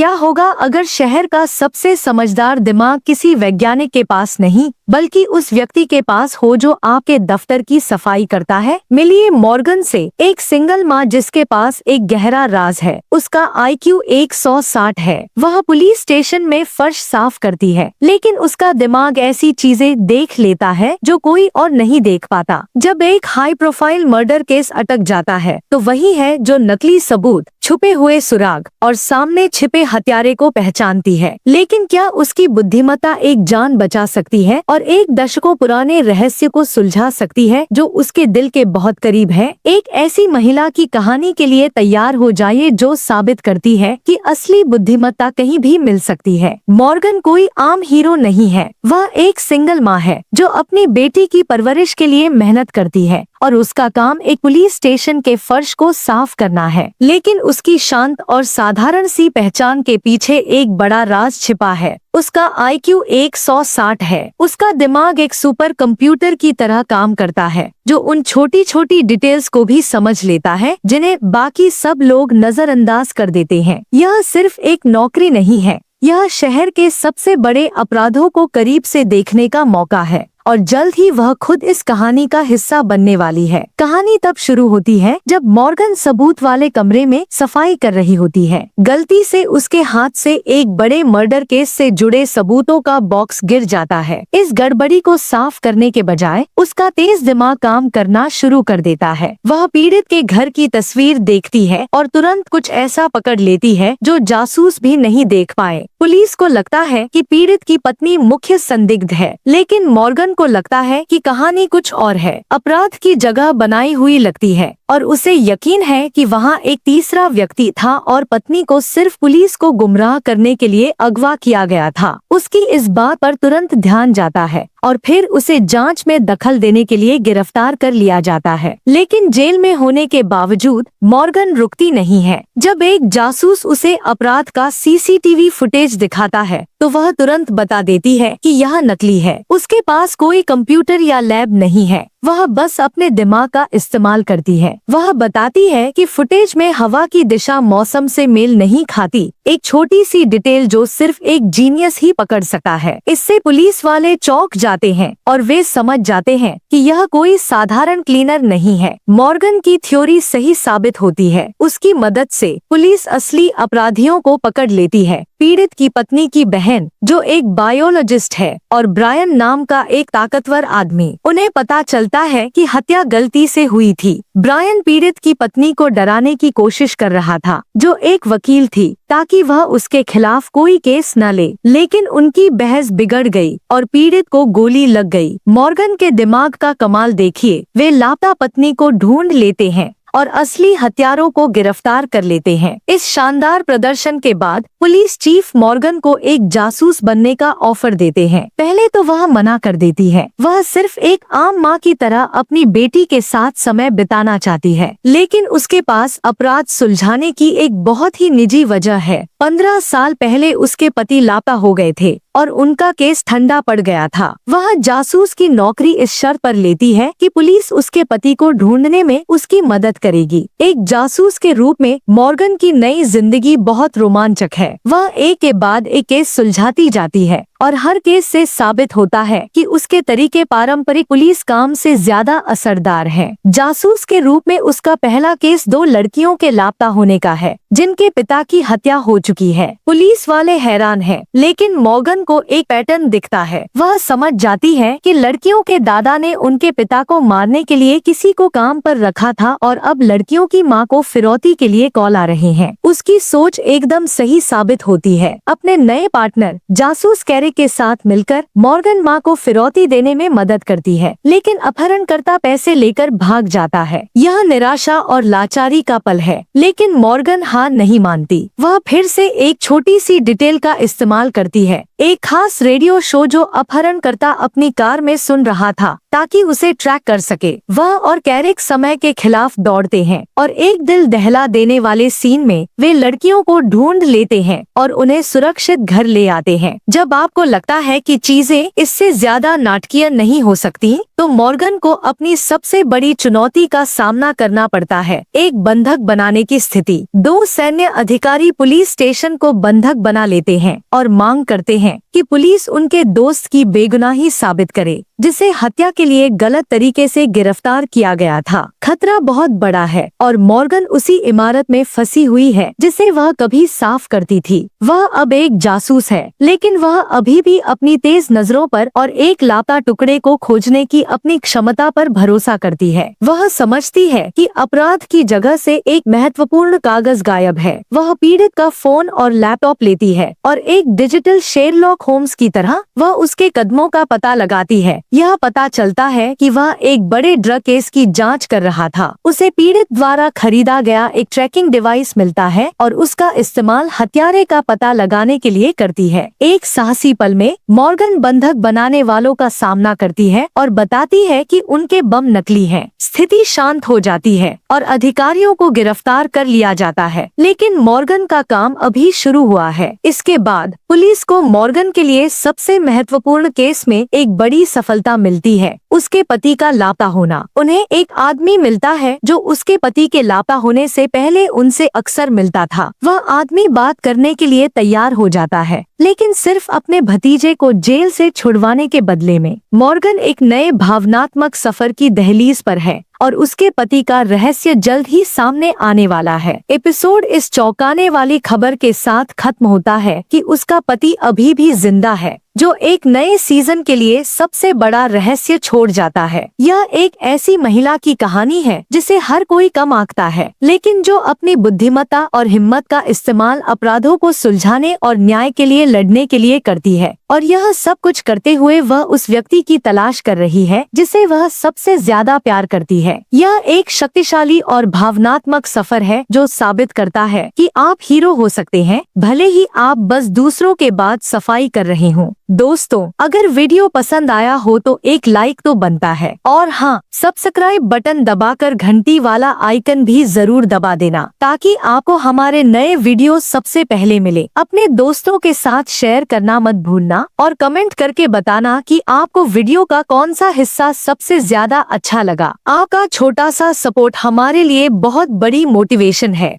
क्या होगा अगर शहर का सबसे समझदार दिमाग किसी वैज्ञानिक के पास नहीं बल्कि उस व्यक्ति के पास हो जो आपके दफ्तर की सफाई करता है। मिलिए मॉर्गन से, एक सिंगल माँ जिसके पास एक गहरा राज है। उसका IQ 160 है। वह पुलिस स्टेशन में फर्श साफ करती है, लेकिन उसका दिमाग ऐसी चीजें देख लेता है जो कोई और नहीं देख पाता। जब एक हाई प्रोफाइल मर्डर केस अटक जाता है तो वही है जो नकली सबूत, छुपे हुए सुराग और सामने छिपे हत्यारे को पहचानती है। लेकिन क्या उसकी बुद्धिमत्ता एक जान बचा सकती है और एक दशकों पुराने रहस्य को सुलझा सकती है जो उसके दिल के बहुत करीब है? एक ऐसी महिला की कहानी के लिए तैयार हो जाइए जो साबित करती है कि असली बुद्धिमत्ता कहीं भी मिल सकती है। मॉर्गन कोई आम हीरो नहीं है। वह एक सिंगल माँ है जो अपनी बेटी की परवरिश के लिए मेहनत करती है और उसका काम एक पुलिस स्टेशन के फर्श को साफ करना है। लेकिन उसकी शांत और साधारण सी पहचान के पीछे एक बड़ा राज छिपा है। उसका IQ 160 है। उसका दिमाग एक सुपर कंप्यूटर की तरह काम करता है जो उन छोटी छोटी डिटेल्स को भी समझ लेता है जिन्हें बाकी सब लोग नजरअंदाज कर देते हैं। यह सिर्फ एक नौकरी नहीं है, यह शहर के सबसे बड़े अपराधों को करीब से देखने का मौका है और जल्द ही वह खुद इस कहानी का हिस्सा बनने वाली है। कहानी तब शुरू होती है जब मॉर्गन सबूत वाले कमरे में सफाई कर रही होती है। गलती से उसके हाथ से एक बड़े मर्डर केस से जुड़े सबूतों का बॉक्स गिर जाता है। इस गड़बड़ी को साफ करने के बजाय उसका तेज दिमाग काम करना शुरू कर देता है। वह पीड़ित के घर की तस्वीर देखती है और तुरंत कुछ ऐसा पकड़ लेती है जो जासूस भी नहीं देख पाए। पुलिस को लगता है कि पीड़ित की पत्नी मुख्य संदिग्ध है, लेकिन मॉर्गन को लगता है कि कहानी कुछ और है। अपराध की जगह बनाई हुई लगती है और उसे यकीन है कि वहाँ एक तीसरा व्यक्ति था और पत्नी को सिर्फ पुलिस को गुमराह करने के लिए अगवा किया गया था। उसकी इस बात पर तुरंत ध्यान जाता है और फिर उसे जांच में दखल देने के लिए गिरफ्तार कर लिया जाता है। लेकिन जेल में होने के बावजूद मॉर्गन रुकती नहीं है। जब एक जासूस उसे अपराध का CCTV फुटेज दिखाता है तो वह तुरंत बता देती है कि यह नकली है। उसके पास कोई कंप्यूटर या लैब नहीं है, वह बस अपने दिमाग का इस्तेमाल करती है। वह बताती है कि फुटेज में हवा की दिशा मौसम से मेल नहीं खाती, एक छोटी सी डिटेल जो सिर्फ एक जीनियस ही पकड़ सकता है। इससे पुलिस वाले चौंक जाते हैं और वे समझ जाते हैं कि यह कोई साधारण क्लीनर नहीं है। मॉर्गन की थ्योरी सही साबित होती है। उसकी मदद से पुलिस असली अपराधियों को पकड़ लेती है। पीड़ित की पत्नी की बहन जो एक बायोलॉजिस्ट है और ब्रायन नाम का एक ताकतवर आदमी। उन्हें पता चलता है कि हत्या गलती से हुई थी। ब्रायन पीड़ित की पत्नी को डराने की कोशिश कर रहा था, जो एक वकील थी, ताकि वह उसके खिलाफ कोई केस न ले। लेकिन उनकी बहस बिगड़ गई और पीड़ित को गोली लग गई। मॉर्गन के दिमाग का कमाल देखिए। वे लापता पत्नी को ढूंढ लेते हैं और असली हत्यारों को गिरफ्तार कर लेते हैं। इस शानदार प्रदर्शन के बाद पुलिस चीफ मॉर्गन को एक जासूस बनने का ऑफर देते हैं। पहले तो वह मना कर देती है। वह सिर्फ एक आम माँ की तरह अपनी बेटी के साथ समय बिताना चाहती है, लेकिन उसके पास अपराध सुलझाने की एक बहुत ही निजी वजह है। 15 साल पहले उसके पति लापता हो गए थे और उनका केस ठंडा पड़ गया था। वह जासूस की नौकरी इस शर्त पर लेती है कि पुलिस उसके पति को ढूंढने में उसकी मदद करेगी। एक जासूस के रूप में मॉर्गन की नई जिंदगी बहुत रोमांचक है। वह एक के बाद एक केस सुलझाती जाती है और हर केस से साबित होता है कि उसके तरीके पारंपरिक पुलिस काम से ज्यादा असरदार हैं। जासूस के रूप में उसका पहला केस 2 लड़कियों के लापता होने का है जिनके पिता की हत्या हो चुकी है। पुलिस वाले हैरान हैं, लेकिन मॉर्गन को एक पैटर्न दिखता है। वह समझ जाती है कि लड़कियों के दादा ने उनके पिता को मारने के लिए किसी को काम पर रखा था और अब लड़कियों की मां को फिरौती के लिए कॉल आ रहे हैं। उसकी सोच एकदम सही साबित होती है। अपने नए पार्टनर जासूस कैरिक के साथ मिलकर मॉर्गन मां को फिरौती देने में मदद करती है, लेकिन अपहरणकर्ता पैसे लेकर भाग जाता है। यह निराशा और लाचारी का पल है, लेकिन मॉर्गन हार नहीं मानती। वह फिर से एक छोटी सी डिटेल का इस्तेमाल करती है। एक खास रेडियो शो जो अपहरणकर्ता अपनी कार में सुन रहा था, ताकि उसे ट्रैक कर सके। वह और कैरिक समय के खिलाफ दौड़ते हैं और एक दिल दहला देने वाले सीन में वे लड़कियों को ढूंढ लेते हैं और उन्हें सुरक्षित घर ले आते हैं। जब आपको लगता है कि चीजें इससे ज्यादा नाटकीय नहीं हो सकती, तो मॉर्गन को अपनी सबसे बड़ी चुनौती का सामना करना पड़ता है, एक बंधक बनाने की स्थिति। 2 सैन्य अधिकारी पुलिस स्टेशन को बंधक बना लेते हैं और मांग करते हैं कि पुलिस उनके दोस्त की बेगुनाही साबित करे, जिसे हत्या के लिए गलत तरीके से गिरफ्तार किया गया था। खतरा बहुत बड़ा है और मॉर्गन उसी इमारत में फंसी हुई है जिसे वह कभी साफ करती थी। वह अब एक जासूस है, लेकिन वह अभी भी अपनी तेज नजरों पर और एक लापता टुकड़े को खोजने की अपनी क्षमता पर भरोसा करती है। वह समझती है कि अपराध की जगह से एक महत्वपूर्ण कागज गायब है। वह पीड़ित का फोन और लैपटॉप लेती है और एक डिजिटल शेरलॉक होम्स की तरह वह उसके कदमों का पता लगाती है। यह पता चलता है कि वह एक बड़े ड्रग केस की जांच कर रहा था। उसे पीड़ित द्वारा खरीदा गया एक ट्रैकिंग डिवाइस मिलता है और उसका इस्तेमाल हत्यारे का पता लगाने के लिए करती है। एक साहसी पल में मॉर्गन बंधक बनाने वालों का सामना करती है और बताती है कि उनके बम नकली हैं। स्थिति शांत हो जाती है और अधिकारियों को गिरफ्तार कर लिया जाता है, लेकिन मॉर्गन का काम अभी शुरू हुआ है। इसके बाद पुलिस को मॉर्गन के लिए सबसे महत्वपूर्ण केस में एक बड़ी सफलता मिलती है, उसके पति का लापता होना। उन्हें एक आदमी मिलता है जो उसके पति के लापता होने से पहले उनसे अक्सर मिलता था। वह आदमी बात करने के लिए तैयार हो जाता है, लेकिन सिर्फ अपने भतीजे को जेल से छुड़वाने के बदले में। मॉर्गन एक नए भावनात्मक सफर की दहलीज पर है और उसके पति का रहस्य जल्द ही सामने आने वाला है। एपिसोड इस चौंकाने वाली खबर के साथ खत्म होता है कि उसका पति अभी भी जिंदा है, जो एक नए सीजन के लिए सबसे बड़ा रहस्य छोड़ जाता है। यह एक ऐसी महिला की कहानी है जिसे हर कोई कम आंकता है, लेकिन जो अपनी बुद्धिमत्ता और हिम्मत का इस्तेमाल अपराधों को सुलझाने और न्याय के लिए लड़ने के लिए करती है। और यह सब कुछ करते हुए वह उस व्यक्ति की तलाश कर रही है जिसे वह सबसे ज्यादा प्यार करती है। यह एक शक्तिशाली और भावनात्मक सफर है जो साबित करता है कि आप हीरो हो सकते हैं, भले ही आप बस दूसरों के बाद सफाई कर रहे हों। दोस्तों, अगर वीडियो पसंद आया हो तो एक लाइक तो बनता है, और हाँ, सब्सक्राइब बटन दबाकर घंटी वाला आइकन भी जरूर दबा देना ताकि आपको हमारे नए वीडियो सबसे पहले मिले। अपने दोस्तों के साथ शेयर करना मत भूलना और कमेंट करके बताना कि आपको वीडियो का कौन सा हिस्सा सबसे ज्यादा अच्छा लगा। आपका छोटा सा सपोर्ट हमारे लिए बहुत बड़ी मोटिवेशन है।